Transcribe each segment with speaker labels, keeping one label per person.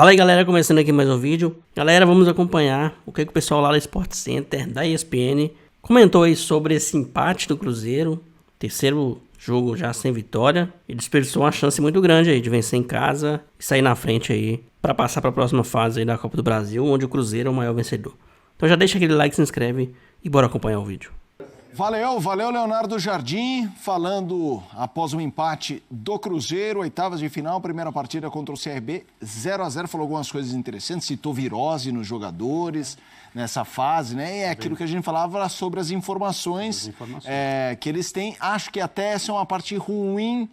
Speaker 1: Fala aí, galera, começando aqui mais um vídeo. Galera, vamos acompanhar o que o pessoal lá do Sport Center, da ESPN, comentou aí sobre esse empate do Cruzeiro, terceiro jogo já sem vitória, e desperdiçou uma chance muito grande aí de vencer em casa e sair na frente aí para passar para a próxima fase aí da Copa do Brasil, onde o Cruzeiro é o maior vencedor. Então já deixa aquele like, se inscreve e bora acompanhar o vídeo.
Speaker 2: Valeu Leonardo Jardim, falando após um empate do Cruzeiro, oitavas de final, primeira partida contra o CRB, 0-0, falou algumas coisas interessantes, citou virose nos jogadores nessa fase, né? E é aquilo que a gente falava sobre as informações. Que eles têm. Acho que até essa é uma parte ruim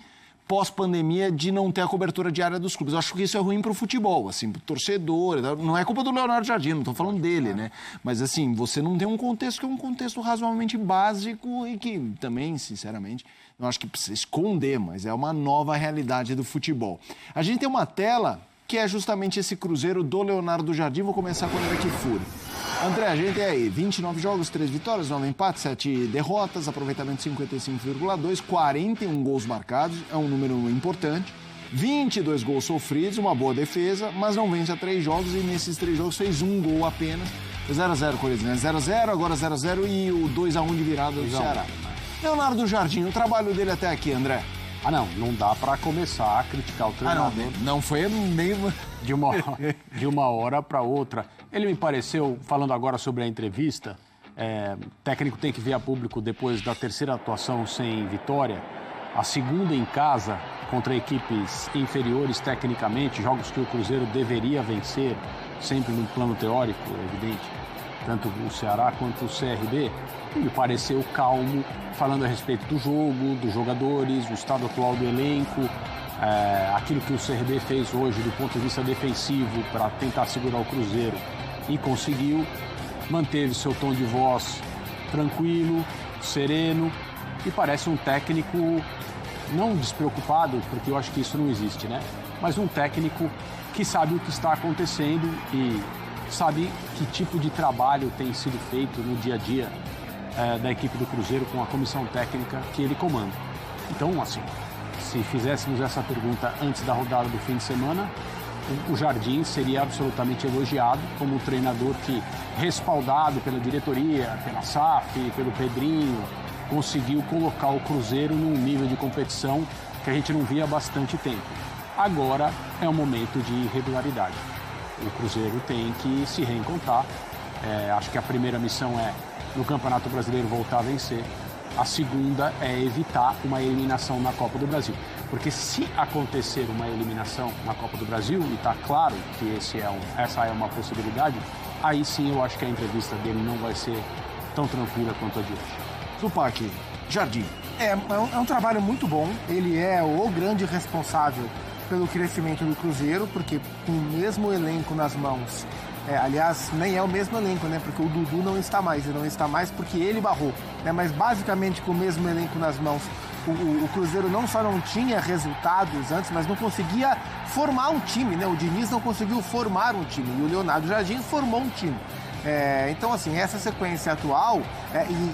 Speaker 2: pós-pandemia de não ter a cobertura diária dos clubes. Eu acho que isso é ruim para o futebol, assim, para o torcedor. Não é culpa do Leonardo Jardim, não estou falando dele, né? Mas, assim, você não tem um contexto que é um contexto razoavelmente básico e que também, sinceramente, não acho que precisa esconder, mas é uma nova realidade do futebol. A gente tem uma tela que é justamente esse Cruzeiro do Leonardo Jardim. Vou começar com ele aqui, Fúria. André, a gente tem aí 29 jogos, 3 vitórias, 9 empates, 7 derrotas, aproveitamento 55,2, 41 gols marcados, é um número importante, 22 gols sofridos, uma boa defesa, mas não vence a 3 jogos e nesses 3 jogos fez um gol apenas. 0-0 com eles, né? 0-0, agora 0-0 e o 2-1 de virada do Ceará. Leonardo Jardim, o trabalho dele até aqui, André?
Speaker 3: Não dá para começar a criticar o treinador.
Speaker 2: Não foi meio...
Speaker 3: De uma hora para outra. Ele me pareceu, falando agora sobre a entrevista, técnico tem que vir a público depois da terceira atuação sem vitória, a segunda em casa contra equipes inferiores tecnicamente, jogos que o Cruzeiro deveria vencer, sempre no plano teórico, é evidente, tanto o Ceará quanto o CRB, me pareceu calmo, falando a respeito do jogo, dos jogadores, do estado atual do elenco, aquilo que o CRB fez hoje do ponto de vista defensivo para tentar segurar o Cruzeiro e conseguiu, manteve seu tom de voz tranquilo, sereno e parece um técnico não despreocupado, porque eu acho que isso não existe, né? Mas um técnico que sabe o que está acontecendo e sabe que tipo de trabalho tem sido feito no dia a dia da equipe do Cruzeiro com a comissão técnica que ele comanda. Então, assim, se fizéssemos essa pergunta antes da rodada do fim de semana, o Jardim seria absolutamente elogiado como um treinador que, respaldado pela diretoria, pela SAF, pelo Pedrinho, conseguiu colocar o Cruzeiro num nível de competição que a gente não via há bastante tempo. Agora é um momento de irregularidade. O Cruzeiro tem que se reencontrar. Acho que a primeira missão é, no Campeonato Brasileiro, voltar a vencer. A segunda é evitar uma eliminação na Copa do Brasil. Porque se acontecer uma eliminação na Copa do Brasil, e está claro que essa é uma possibilidade, aí sim eu acho que a entrevista dele não vai ser tão tranquila quanto a de hoje.
Speaker 2: Tupac, Jardim.
Speaker 4: É um trabalho muito bom. Ele é o grande responsável pelo crescimento do Cruzeiro, porque com o mesmo elenco nas mãos... aliás, nem é o mesmo elenco, né? Porque o Dudu não está mais. Ele não está mais porque ele barrou, né? Mas basicamente com o mesmo elenco nas mãos, o Cruzeiro não só não tinha resultados antes, mas não conseguia formar um time, né? O Diniz não conseguiu formar um time e o Leonardo Jardim formou um time. Então, assim, essa sequência atual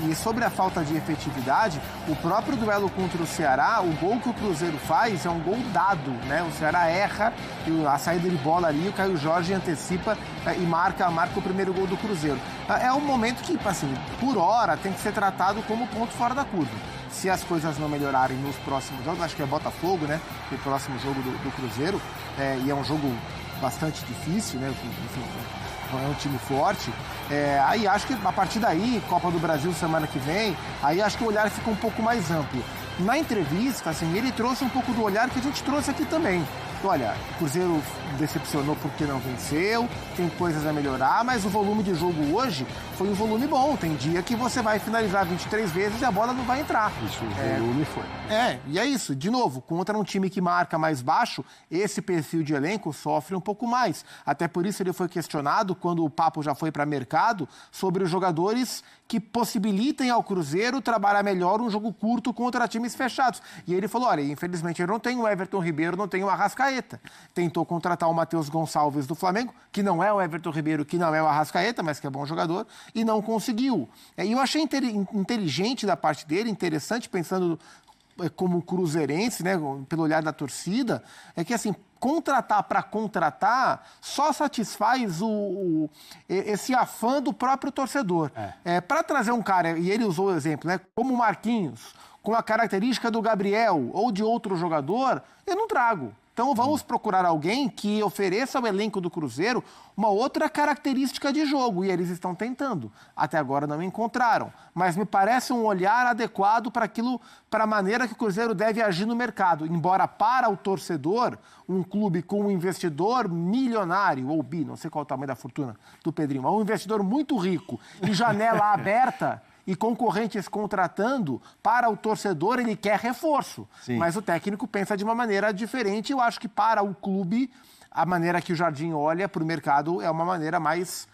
Speaker 4: e sobre a falta de efetividade, o próprio duelo contra o Ceará, o gol que o Cruzeiro faz é um gol dado, né? O Ceará erra a saída de bola ali, o Caio Jorge antecipa e marca o primeiro gol do Cruzeiro. É um momento que, assim, por hora, tem que ser tratado como ponto fora da curva. Se as coisas não melhorarem nos próximos jogos, acho que é Botafogo, né? O próximo jogo do Cruzeiro, e é um jogo bastante difícil, né? Enfim, é um time forte, aí acho que a partir daí, Copa do Brasil semana que vem, aí acho que o olhar fica um pouco mais amplo. Na entrevista, assim, ele trouxe um pouco do olhar que a gente trouxe aqui também. Olha, o Cruzeiro decepcionou porque não venceu, tem coisas a melhorar, mas o volume de jogo hoje foi um volume bom. Tem dia que você vai finalizar 23 vezes e a bola não vai entrar.
Speaker 3: Isso, o volume foi.
Speaker 4: E é isso. De novo, contra um time que marca mais baixo, esse perfil de elenco sofre um pouco mais. Até por isso ele foi questionado, quando o papo já foi para mercado, sobre os jogadores que possibilitem ao Cruzeiro trabalhar melhor um jogo curto contra times fechados. E ele falou, olha, infelizmente eu não tenho o Everton Ribeiro, não tenho o Arrascaeta. Tentou contratar o Matheus Gonçalves do Flamengo, que não é o Everton Ribeiro, que não é o Arrascaeta, mas que é bom jogador, e não conseguiu. E eu achei inteligente da parte dele, interessante, pensando como cruzeirense, né, pelo olhar da torcida, é que assim, contratar para contratar só satisfaz esse afã do próprio torcedor. Para trazer um cara, e ele usou o exemplo, né, como o Marquinhos, com a característica do Gabriel ou de outro jogador, eu não trago. Então vamos procurar alguém que ofereça ao elenco do Cruzeiro uma outra característica de jogo, e eles estão tentando. Até agora não encontraram, mas me parece um olhar adequado para a maneira que o Cruzeiro deve agir no mercado. Embora para o torcedor, um clube com um investidor milionário, ou não sei qual é o tamanho da fortuna do Pedrinho, mas um investidor muito rico e janela aberta, e concorrentes contratando, para o torcedor ele quer reforço. Sim. Mas o técnico pensa de uma maneira diferente. Eu acho que para o clube, a maneira que o Jardim olha para o mercado é uma maneira mais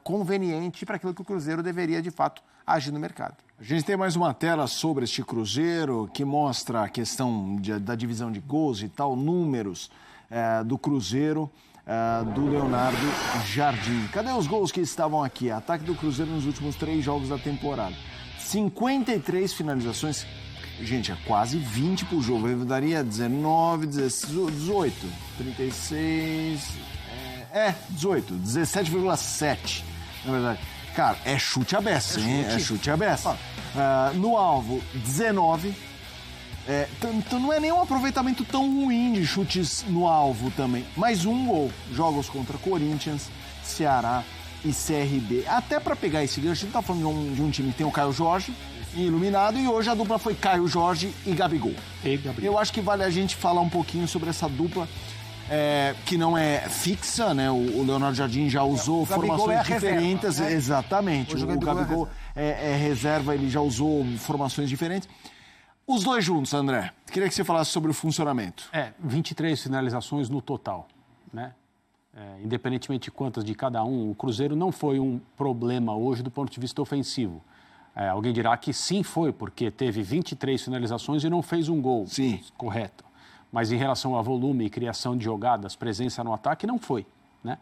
Speaker 4: conveniente para aquilo que o Cruzeiro deveria, de fato, agir no mercado.
Speaker 2: A gente tem mais uma tela sobre este Cruzeiro que mostra a questão da divisão de gols e tal, números do Cruzeiro. Do Leonardo Jardim. Cadê os gols que estavam aqui? Ataque do Cruzeiro nos últimos 3 jogos da temporada. 53 finalizações. Gente, é quase 20 por jogo. Eu daria 19, 18, 36... 18, 17,7. Na verdade. Cara, é chute à beça, hein? É chute à beça. No alvo, 19. Então não é nem um aproveitamento tão ruim de chutes no alvo também. Mais um gol. Jogos contra Corinthians, Ceará e CRB. Até para pegar esse gancho, a gente tá falando de um time que tem o Caio Jorge, iluminado, e hoje a dupla foi Caio Jorge e Gabigol. Eu acho que vale a gente falar um pouquinho sobre essa dupla, que não é fixa, né? O Leonardo Jardim já usou formações diferentes. Reserva, né? Exatamente. O Gabigol é reserva, ele já usou formações diferentes. Os dois juntos, André. Queria que você falasse sobre o funcionamento.
Speaker 3: 23 finalizações no total, né? Independentemente de quantas de cada um, o Cruzeiro não foi um problema hoje do ponto de vista ofensivo. Alguém dirá que sim foi, porque teve 23 finalizações e não fez um gol.
Speaker 2: Sim.
Speaker 3: Correto. Mas em relação a volume e criação de jogadas, presença no ataque, não foi, né?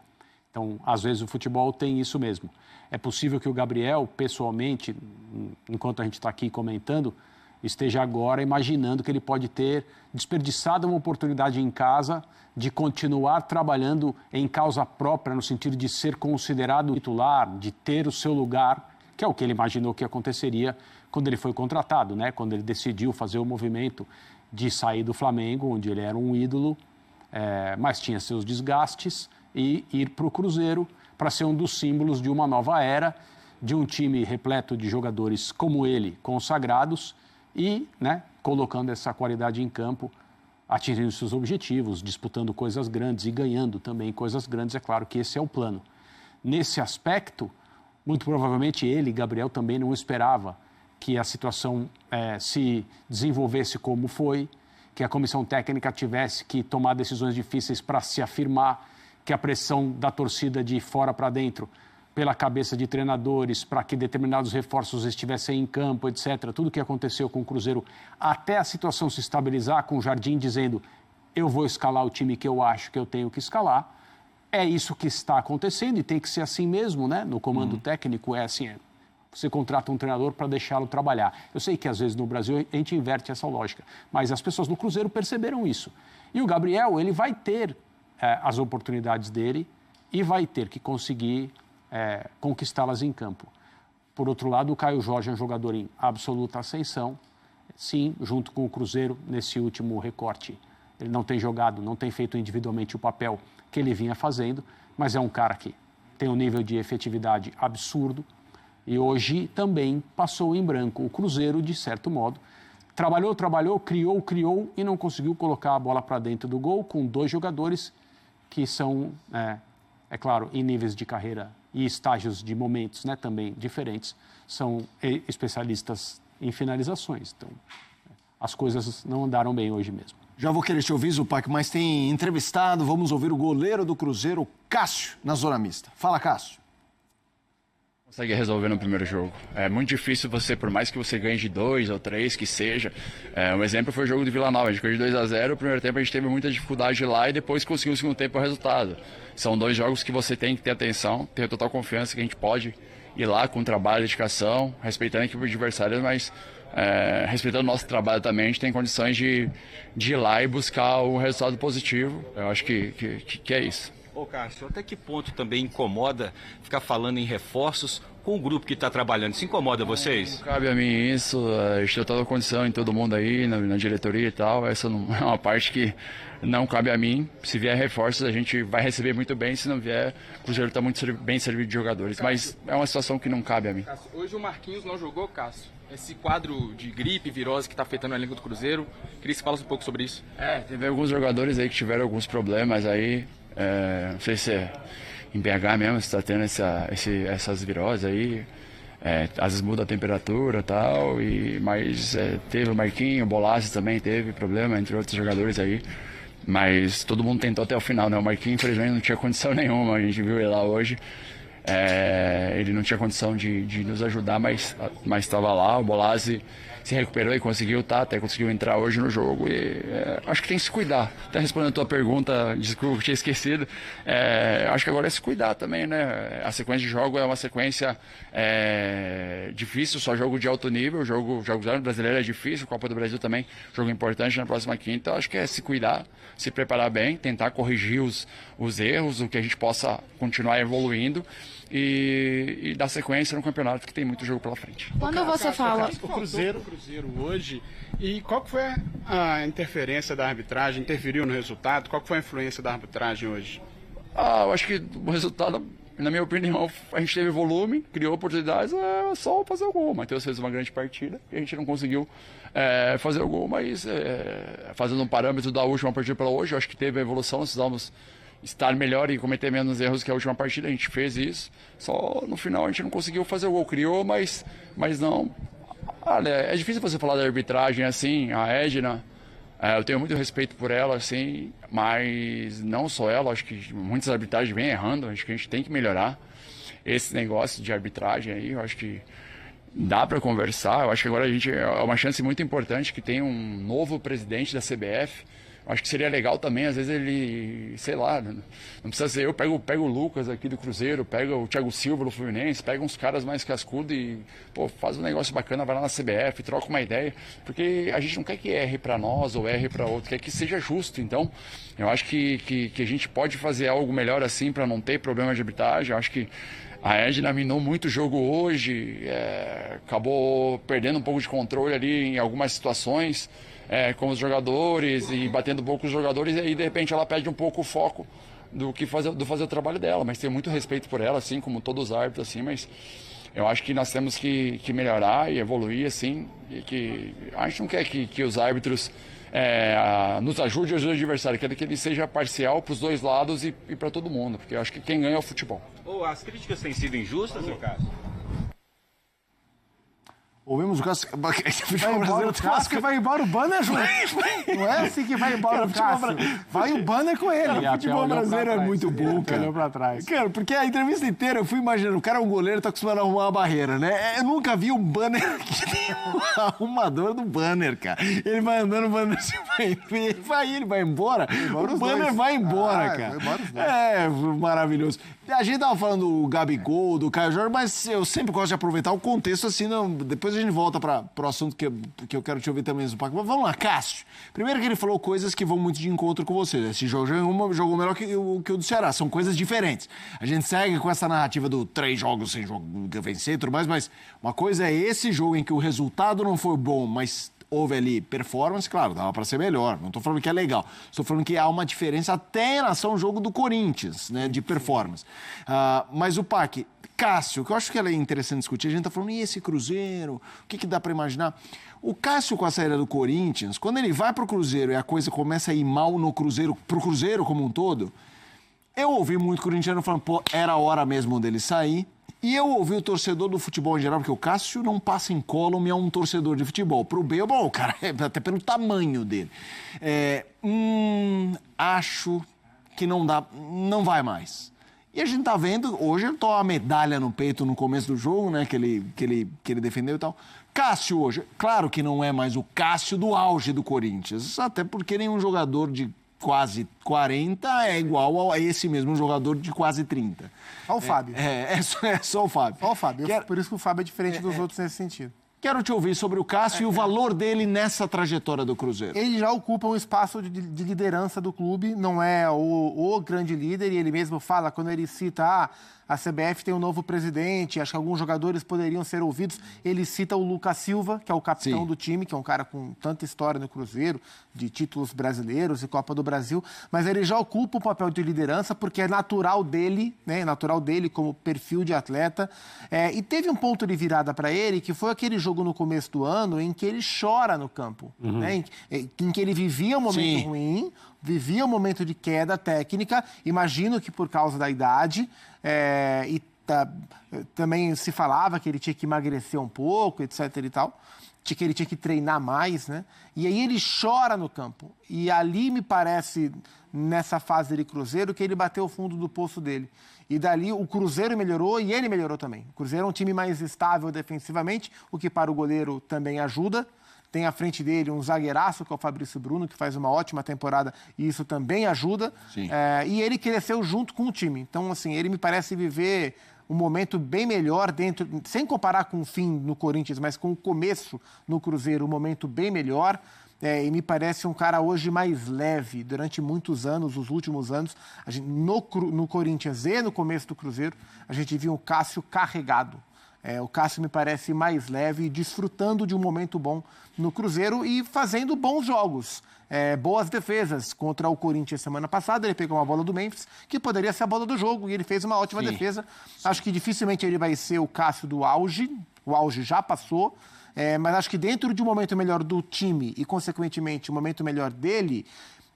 Speaker 3: Então, às vezes o futebol tem isso mesmo. É possível que o Gabriel, pessoalmente, enquanto a gente está aqui comentando, esteja agora imaginando que ele pode ter desperdiçado uma oportunidade em casa de continuar trabalhando em causa própria, no sentido de ser considerado titular, de ter o seu lugar, que é o que ele imaginou que aconteceria quando ele foi contratado, né? Quando ele decidiu fazer o movimento de sair do Flamengo, onde ele era um ídolo, mas tinha seus desgastes, e ir para o Cruzeiro para ser um dos símbolos de uma nova era, de um time repleto de jogadores como ele, consagrados, e, né, colocando essa qualidade em campo, atingindo seus objetivos, disputando coisas grandes e ganhando também coisas grandes. É claro que esse é o plano. Nesse aspecto, muito provavelmente ele, Gabriel, também não esperava que a situação se desenvolvesse como foi, que a comissão técnica tivesse que tomar decisões difíceis para se afirmar, que a pressão da torcida de fora para dentro, pela cabeça de treinadores, para que determinados reforços estivessem em campo, etc. Tudo o que aconteceu com o Cruzeiro, até a situação se estabilizar, com o Jardim dizendo: eu vou escalar o time que eu acho que eu tenho que escalar. É isso que está acontecendo e tem que ser assim mesmo, né? No comando técnico é assim, você contrata um treinador para deixá-lo trabalhar. Eu sei que às vezes no Brasil a gente inverte essa lógica, mas as pessoas no Cruzeiro perceberam isso. E o Gabriel, ele vai ter as oportunidades dele e vai ter que conseguir conquistá-las em campo. Por outro lado, o Caio Jorge é um jogador em absoluta ascensão, sim, junto com o Cruzeiro nesse último recorte. Ele não tem jogado, não tem feito individualmente o papel que ele vinha fazendo, mas é um cara que tem um nível de efetividade absurdo e hoje também passou em branco. O Cruzeiro, de certo modo, trabalhou, criou e não conseguiu colocar a bola para dentro do gol, com 2 jogadores que são, é claro, em níveis de carreira e estágios de momentos, né, também diferentes, são especialistas em finalizações. Então, as coisas não andaram bem hoje mesmo.
Speaker 2: Já vou querer te ouvir, Zupac, mas tem entrevistado. Vamos ouvir o goleiro do Cruzeiro, Cássio, na zona mista. Fala, Cássio.
Speaker 5: Consegue resolver no primeiro jogo. É muito difícil você, por mais que você ganhe de 2 ou 3, que seja. Um exemplo foi o jogo do Vila Nova. A gente ganhou de 2-0, o primeiro tempo a gente teve muita dificuldade lá e depois conseguiu o segundo tempo o resultado. São 2 jogos que você tem que ter atenção, ter total confiança que a gente pode ir lá com trabalho, dedicação, respeitando a equipe adversária, mas respeitando o nosso trabalho também, a gente tem condições de ir lá e buscar um resultado positivo. Eu acho que é isso.
Speaker 6: Ô Cássio, até que ponto também incomoda ficar falando em reforços com o grupo que está trabalhando? Se incomoda vocês?
Speaker 5: Não cabe a mim isso, a gente tem toda a condição em todo mundo aí, na diretoria e tal, essa não é uma parte que não cabe a mim. Se vier reforços a gente vai receber muito bem, se não vier, o Cruzeiro está muito bem servido de jogadores, mas é uma situação que não cabe a mim.
Speaker 7: Cássio, hoje o Marquinhos não jogou, Cássio. Esse quadro de gripe, virose que está afetando o elenco do Cruzeiro, queria que você falasse um pouco sobre isso.
Speaker 5: Teve alguns jogadores aí que tiveram alguns problemas aí. Não sei se é em BH mesmo, se está tendo essas viroses aí, às vezes muda a temperatura e tal, mas teve o Marquinho, o Bolassi também teve problema, entre outros jogadores aí, mas todo mundo tentou até o final, né? O Marquinho infelizmente não tinha condição nenhuma, a gente viu ele lá hoje, ele não tinha condição de nos ajudar, mas estava lá, o Bolassi se recuperou e conseguiu, até conseguiu entrar hoje no jogo e acho que tem que se cuidar. Até respondendo a tua pergunta, desculpa, tinha esquecido, acho que agora é se cuidar também, né? A sequência de jogo é uma sequência difícil, só jogo de alto nível, jogos brasileiro é difícil, Copa do Brasil também, jogo importante na próxima quinta, acho que é se cuidar, se preparar bem, tentar corrigir os erros, o que a gente possa continuar evoluindo e dar sequência no campeonato que tem muito jogo pela frente.
Speaker 8: Quando você fala...
Speaker 3: O Cruzeiro hoje, e qual que foi a interferência da arbitragem? Interferiu no resultado? Qual que foi a influência da arbitragem hoje?
Speaker 5: Eu acho que o resultado, na minha opinião, a gente teve volume, criou oportunidades, é só fazer o gol. O Matheus fez uma grande partida e a gente não conseguiu fazer o gol, mas fazendo um parâmetro da última partida para hoje, eu acho que teve a evolução, nós precisamos estar melhor e cometer menos erros que a última partida, a gente fez isso, só no final a gente não conseguiu fazer o gol, criou, mas não. Olha, é difícil você falar da arbitragem assim, a Edna, eu tenho muito respeito por ela, assim, mas não só ela, acho que muitas arbitragens vêm errando, acho que a gente tem que melhorar esse negócio de arbitragem aí, eu acho que dá para conversar, eu acho que agora a gente é uma chance muito importante que tem um novo presidente da CBF. Acho que seria legal também, às vezes ele, sei lá, não precisa ser eu, pego o Lucas aqui do Cruzeiro, pega o Thiago Silva do Fluminense, pega uns caras mais cascudos e, faz um negócio bacana, vai lá na CBF, troca uma ideia, porque a gente não quer que erre para nós ou erre para outro, quer que seja justo. Então, eu acho que a gente pode fazer algo melhor assim para não ter problema de arbitragem. Eu acho que a Edna minou muito o jogo hoje, acabou perdendo um pouco de controle ali em algumas situações, com os jogadores e batendo um pouco os jogadores, e aí de repente ela perde um pouco o foco do fazer o trabalho dela, mas tenho muito respeito por ela, assim como todos os árbitros, assim, mas eu acho que nós temos que melhorar e evoluir, assim, e que a gente não quer que os árbitros nos ajudem a ajudar o adversário, quer que ele seja parcial para os dois lados e para todo mundo, porque eu acho que quem ganha é o futebol.
Speaker 6: As críticas têm sido injustas, no caso?
Speaker 2: Ouvimos o Cássio.
Speaker 4: Que vai embora o banner, João. Não é assim que vai embora o Cássio. Vai o banner com ele.
Speaker 2: O futebol brasileiro é muito bom, cara.
Speaker 3: Olhou pra trás.
Speaker 2: Cara, porque a entrevista inteira eu fui imaginando, o cara é um goleiro, tá acostumado a arrumar uma barreira, né? Eu nunca vi um banner que tem um arrumador do banner, cara. Ele vai andando, o banner se ele vai embora, o banner vai embora, cara. Maravilhoso. A gente tava falando do Gabigol, do Caio Jorge, mas eu sempre gosto de aproveitar o contexto, assim, depois a gente volta pro assunto que eu quero te ouvir também, Zupac. Vamos lá, Cássio. Primeiro que ele falou coisas que vão muito de encontro com você. Esse jogo jogou melhor que o do Ceará. São coisas diferentes. A gente segue com essa narrativa do 3 jogos sem vencer e tudo mais, mas uma coisa é esse jogo em que o resultado não foi bom, mas houve ali performance, claro, dava para ser melhor. Não estou falando que é legal. Estou falando que há uma diferença até em relação ao jogo do Corinthians, né, de performance. Mas o PAC, Cássio, que eu acho que é interessante discutir, a gente está falando, e esse Cruzeiro? O que dá para imaginar? O Cássio, com a saída do Corinthians, quando ele vai para o Cruzeiro e a coisa começa a ir mal no Cruzeiro, para o Cruzeiro como um todo, eu ouvi muito corintiano falando, era a hora mesmo dele sair. E eu ouvi o torcedor do futebol em geral, porque o Cássio não passa incólume a um torcedor de futebol. Pro B, o cara, até pelo tamanho dele. Acho que não vai mais. E a gente tá vendo, hoje ele toma a medalha no peito no começo do jogo, né, que ele defendeu e tal. Cássio hoje, claro que não é mais o Cássio do auge do Corinthians, até porque nenhum jogador de quase 40 é igual a esse mesmo jogador de quase 30.
Speaker 4: Olha o Fábio.
Speaker 2: É só o Fábio.
Speaker 4: Olha o Fábio. Por isso que o Fábio é diferente dos outros nesse sentido.
Speaker 2: Quero te ouvir sobre o Cássio e o valor dele nessa trajetória do Cruzeiro.
Speaker 4: Ele já ocupa um espaço de liderança do clube, não é o grande líder, e ele mesmo fala, quando ele cita a CBF tem um novo presidente, acho que alguns jogadores poderiam ser ouvidos, ele cita o Lucas Silva, que é o capitão do time, que é um cara com tanta história no Cruzeiro, de títulos brasileiros e Copa do Brasil, mas ele já ocupa o papel de liderança porque é natural dele, né? Natural dele como perfil de atleta. E teve um ponto de virada para ele, que foi aquele jogo no começo do ano em que ele chora no campo, né? Em que ele vivia um momento ruim, vivia um momento de queda técnica, imagino que por causa da idade, também se falava que ele tinha que emagrecer um pouco, etc e tal, que ele tinha que treinar mais, né? E aí ele chora no campo. E ali me parece, nessa fase de Cruzeiro, que ele bateu o fundo do poço dele. E dali o Cruzeiro melhorou e ele melhorou também. O Cruzeiro é um time mais estável defensivamente, o que para o goleiro também ajuda. Tem à frente dele um zagueiraço, que é o Fabrício Bruno, que faz uma ótima temporada e isso também ajuda. E ele cresceu junto com o time. Então, assim, ele me parece viver um momento bem melhor dentro, sem comparar com o fim no Corinthians, mas com o começo no Cruzeiro, um momento bem melhor. E me parece um cara hoje mais leve. Durante muitos anos, os últimos anos, no Corinthians e no começo do Cruzeiro, a gente viu o Cássio carregado. O Cássio me parece mais leve, desfrutando de um momento bom no Cruzeiro e fazendo bons jogos. Boas defesas. Contra o Corinthians semana passada, ele pegou uma bola do Memphis, que poderia ser a bola do jogo, e ele fez uma ótima defesa. Acho que dificilmente ele vai ser o Cássio do auge. O auge já passou. Mas acho que dentro de um momento melhor do time e, consequentemente, um momento melhor dele,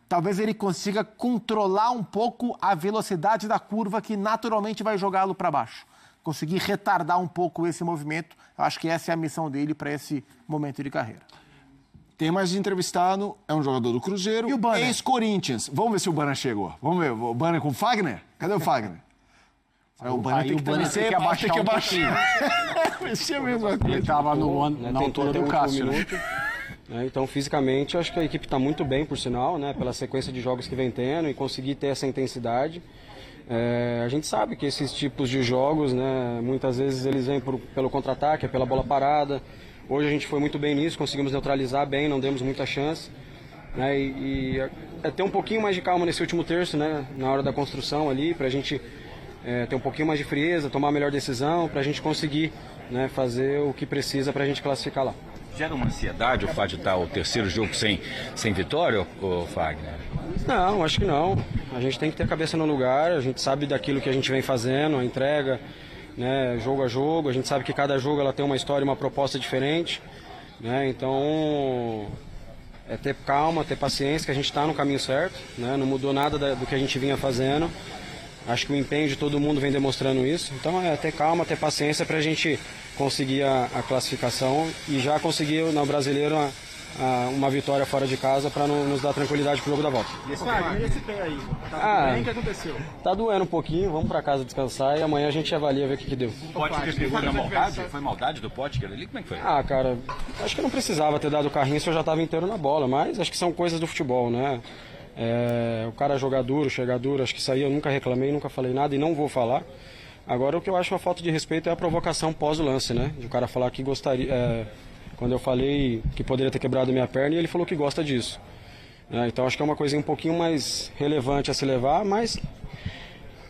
Speaker 4: talvez ele consiga controlar um pouco a velocidade da curva que naturalmente vai jogá-lo para baixo. Conseguir retardar um pouco esse movimento. Eu acho que essa é a missão dele para esse momento de carreira.
Speaker 2: Tem mais entrevistado, é um jogador do Cruzeiro,
Speaker 4: e o Banner?
Speaker 2: Ex-Corinthians. Vamos ver se o Banner chegou. Vamos ver, o Banner com o Fagner? Cadê o Fagner? O Banner tem que abaixar um pouquinho.
Speaker 3: Ele estava na altura do Cássio, né?
Speaker 8: Então, fisicamente, acho que a equipe está muito bem, por sinal, né? Pela sequência de jogos que vem tendo e conseguir ter essa intensidade. A gente sabe que esses tipos de jogos, né, muitas vezes eles vêm pelo contra-ataque, pela bola parada. Hoje a gente foi muito bem nisso, conseguimos neutralizar bem, não demos muita chance. Né, e ter um pouquinho mais de calma nesse último terço, né, na hora da construção ali, para a gente ter um pouquinho mais de frieza, tomar a melhor decisão, para a gente conseguir, né, fazer o que precisa para a gente classificar lá.
Speaker 6: Gera uma ansiedade o fato de estar o terceiro jogo sem vitória, ô Fagner?
Speaker 8: Não, acho que não. A gente tem que ter a cabeça no lugar, a gente sabe daquilo que a gente vem fazendo, a entrega, né, jogo a jogo, a gente sabe que cada jogo ela tem uma história, uma proposta diferente, né, então é ter calma, ter paciência, que a gente está no caminho certo, né, não mudou nada do que a gente vinha fazendo, acho que o empenho de todo mundo vem demonstrando isso, então é ter calma, ter paciência para a gente conseguir a classificação e já conseguir no Brasileiro uma vitória fora de casa para nos dar tranquilidade pro jogo da volta.
Speaker 7: E esse pé aí? Tá bem? O que aconteceu?
Speaker 8: Tá doendo um pouquinho, vamos para casa descansar e amanhã a gente avalia ver o que deu.
Speaker 6: O Potker pegou na maldade? Foi maldade do Potker ali? Como é que foi?
Speaker 8: Cara, acho que não precisava ter dado o carrinho se eu já estava inteiro na bola, mas acho que são coisas do futebol, né? O cara jogar duro, chegar duro, acho que isso aí eu nunca reclamei, nunca falei nada e não vou falar. Agora o que eu acho uma falta de respeito é a provocação pós o lance, né? De o cara falar que gostaria... Quando eu falei que poderia ter quebrado minha perna, e ele falou que gosta disso. Então acho que é uma coisinha um pouquinho mais relevante a se levar, mas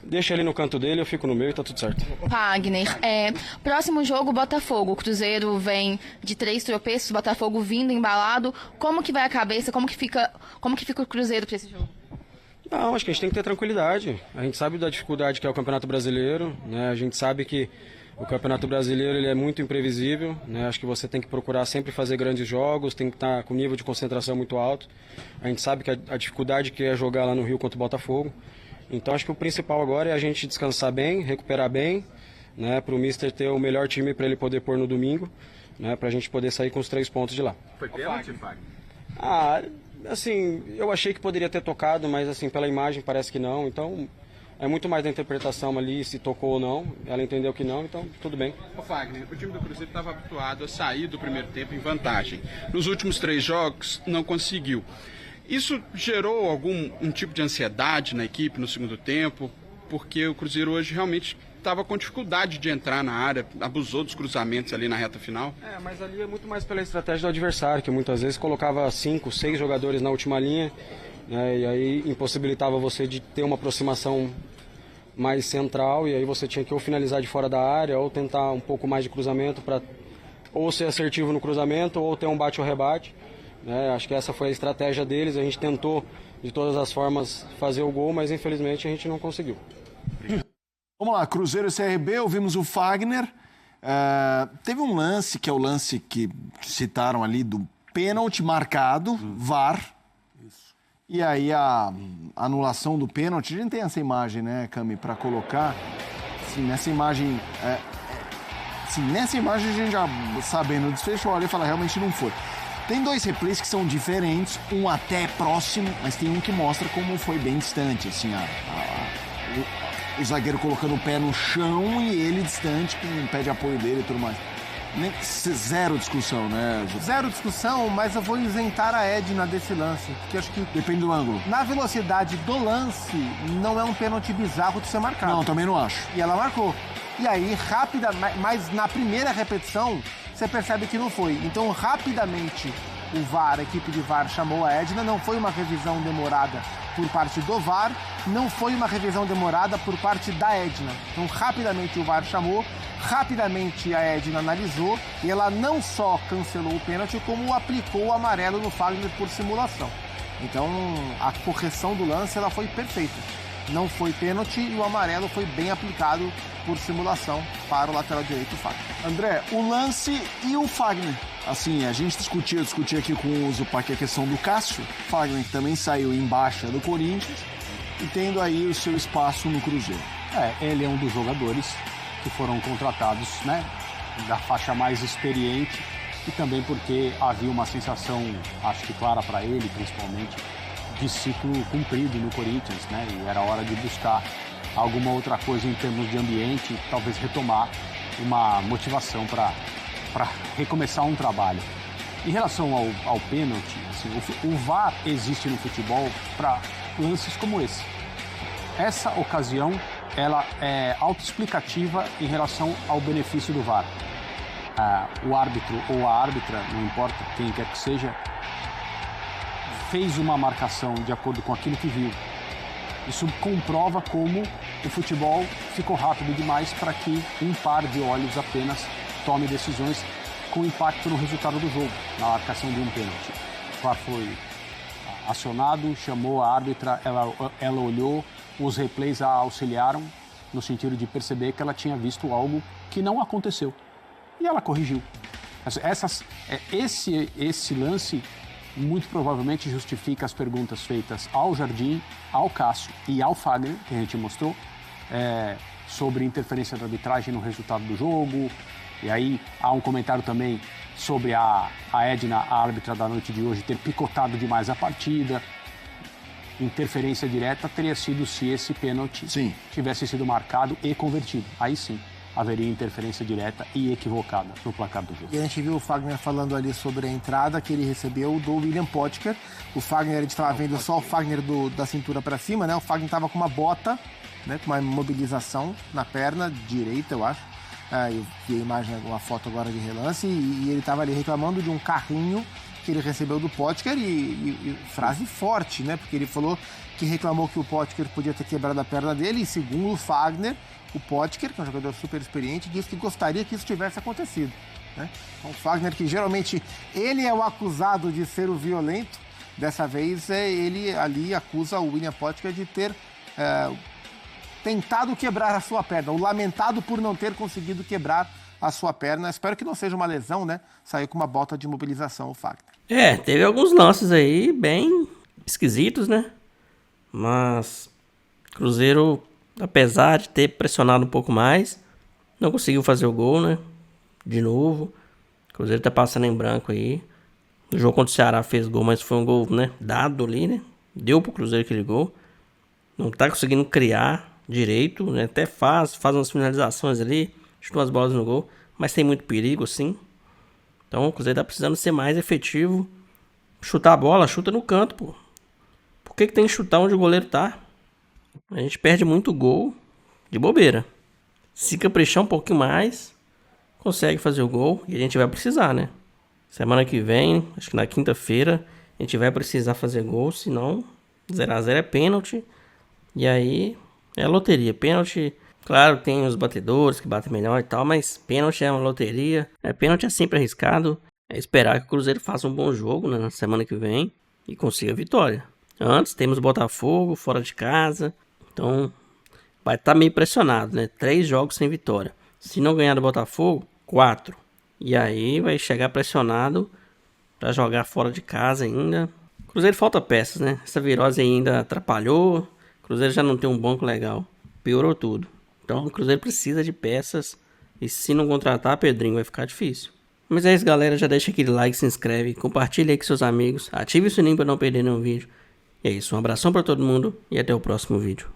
Speaker 8: deixa ele no canto dele, eu fico no meu e tá tudo certo.
Speaker 9: Fagner, próximo jogo, Botafogo. O Cruzeiro vem de 3 tropeços, Botafogo vindo embalado. Como que vai a cabeça, como que fica o Cruzeiro para esse jogo?
Speaker 8: Não, acho que a gente tem que ter tranquilidade. A gente sabe da dificuldade que é o Campeonato Brasileiro, né? A gente sabe que o Campeonato Brasileiro ele é muito imprevisível, né? Acho que você tem que procurar sempre fazer grandes jogos, tem que estar com nível de concentração muito alto. A gente sabe que a dificuldade que é jogar lá no Rio contra o Botafogo. Então acho que o principal agora é a gente descansar bem, recuperar bem, né? Para o Mister ter o melhor time para ele poder pôr no domingo, né? Para a gente poder sair com os 3 pontos de lá.
Speaker 6: Foi pênalti, Fagner?
Speaker 8: Assim, eu achei que poderia ter tocado, mas assim, pela imagem parece que não, então... É muito mais da interpretação ali, se tocou ou não. Ela entendeu que não, então tudo bem.
Speaker 10: Ô Fagner, o time do Cruzeiro estava habituado a sair do primeiro tempo em vantagem. Nos últimos 3 jogos, não conseguiu. Isso gerou um tipo de ansiedade na equipe no segundo tempo? porque o Cruzeiro hoje realmente estava com dificuldade de entrar na área, abusou dos cruzamentos ali na reta final.
Speaker 8: Mas ali é muito mais pela estratégia do adversário, que muitas vezes colocava 5, 6 jogadores na última linha, né, e aí impossibilitava você de ter uma aproximação mais central, e aí você tinha que ou finalizar de fora da área, ou tentar um pouco mais de cruzamento para ou ser assertivo no cruzamento, ou ter um bate ou rebate. Né, acho que essa foi a estratégia deles, a gente tentou de todas as formas fazer o gol, mas infelizmente a gente não conseguiu.
Speaker 2: Vamos lá, Cruzeiro e CRB, ouvimos o Fagner. Teve um lance, que é o lance que citaram ali do pênalti marcado, VAR. Isso. E aí a anulação do pênalti, a gente tem essa imagem, né, Cami, para colocar. Assim, nessa imagem a gente já sabendo o desfecho, olha e fala, realmente não foi. Tem 2 replays que são diferentes, um até próximo, mas tem um que mostra como foi bem distante, assim, o zagueiro colocando o pé no chão e ele distante, com o pé de apoio dele e tudo mais. Zero discussão, né, José?
Speaker 4: Zero discussão, mas eu vou isentar a Edna desse lance, porque acho que...
Speaker 2: Depende do ângulo.
Speaker 4: Na velocidade do lance, não é um pênalti bizarro de ser marcado.
Speaker 2: Não, também não acho.
Speaker 4: E ela marcou. E aí, mas na primeira repetição, você percebe que não foi. Então, rapidamente, o VAR, a equipe de VAR chamou a Edna, não foi uma revisão demorada por parte do VAR, não foi uma revisão demorada por parte da Edna. Então, rapidamente o VAR chamou, rapidamente a Edna analisou e ela não só cancelou o pênalti, como aplicou o amarelo no Fagner por simulação. Então, a correção do lance ela foi perfeita. Não foi pênalti e o amarelo foi bem aplicado por simulação para o lateral direito Fagner.
Speaker 2: André, o lance e o Fagner. Assim, a gente discutia aqui com o Zupac a questão do Cássio. Fagner que também saiu em baixa do Corinthians e tendo aí o seu espaço no Cruzeiro.
Speaker 3: Ele é um dos jogadores que foram contratados, né, da faixa mais experiente e também porque havia uma sensação, acho que clara para ele, principalmente, de ciclo cumprido no Corinthians, né, e era hora de buscar alguma outra coisa em termos de ambiente, talvez retomar uma motivação para recomeçar um trabalho. Em relação ao pênalti, assim, o VAR existe no futebol para lances como esse. Essa ocasião, ela é autoexplicativa em relação ao benefício do VAR. O árbitro ou a árbitra, não importa quem quer que seja, fez uma marcação de acordo com aquilo que viu. Isso comprova como o futebol ficou rápido demais para que um par de olhos apenas tome decisões com impacto no resultado do jogo, na marcação de um pênalti. O VAR foi acionado, chamou a árbitra, ela olhou, os replays a auxiliaram no sentido de perceber que ela tinha visto algo que não aconteceu. E ela corrigiu. Esse lance muito provavelmente justifica as perguntas feitas ao Jardim, ao Cássio e ao Fagner, que a gente mostrou, sobre interferência da arbitragem no resultado do jogo. E aí há um comentário também sobre a Edna, a árbitra da noite de hoje, ter picotado demais a partida. Interferência direta teria sido se esse pênalti tivesse sido marcado e convertido. Aí sim haveria interferência direta e equivocada no placar do jogo.
Speaker 4: E a gente viu o Fagner falando ali sobre a entrada que ele recebeu do William Potker. O Fagner, a gente estava vendo só o Fagner da cintura para cima, né? O Fagner estava com uma bota, né? Com uma imobilização na perna direita, eu acho. Eu vi a imagem, uma foto agora de relance, e ele estava ali reclamando de um carrinho que ele recebeu do Potker e frase forte, né? Porque ele falou que reclamou que o Potker podia ter quebrado a perna dele, e segundo o Fagner, o Potker, que é um jogador super experiente, disse que gostaria que isso tivesse acontecido, né? Então, o Fagner, que geralmente ele é o acusado de ser o violento, dessa vez ele ali acusa o William Potker de ter tentado quebrar a sua perna, o lamentado por não ter conseguido quebrar a sua perna. Espero que não seja uma lesão, né? Saiu com uma bota de imobilização o Fagner.
Speaker 1: Teve alguns lances aí bem esquisitos, né? Mas Cruzeiro, apesar de ter pressionado um pouco mais, não conseguiu fazer o gol, né? De novo. Cruzeiro tá passando em branco aí. No jogo contra o Ceará fez gol, mas foi um gol, né, dado ali, né? Deu pro Cruzeiro aquele gol. Não tá conseguindo criar direito, né? Até faz umas finalizações ali, chuta umas bolas no gol, mas tem muito perigo, sim. Então o Cruzeiro tá precisando ser mais efetivo. Chutar a bola, chuta no canto, pô. Por que tem que chutar onde o goleiro tá? A gente perde muito gol de bobeira. Se caprichar um pouquinho mais, consegue fazer o gol e a gente vai precisar, né? Semana que vem, acho que na quinta-feira, a gente vai precisar fazer gol, senão 0 a 0 é pênalti. E aí é loteria. Pênalti, claro, tem os batedores que batem melhor e tal, mas pênalti é uma loteria. Pênalti é sempre arriscado. É esperar que o Cruzeiro faça um bom jogo, né, na semana que vem e consiga a vitória. Antes temos Botafogo fora de casa, então vai estar meio pressionado, né? 3 jogos sem vitória. Se não ganhar do Botafogo, 4. E aí vai chegar pressionado para jogar fora de casa ainda. Cruzeiro falta peças, né? Essa virose ainda atrapalhou. Cruzeiro já não tem um banco legal. Piorou tudo. Então o Cruzeiro precisa de peças. E se não contratar, Pedrinho, vai ficar difícil. Mas é isso, galera. Já deixa aquele like, se inscreve, compartilha aí com seus amigos. Ative o sininho para não perder nenhum vídeo. E é isso. Um abração para todo mundo e até o próximo vídeo.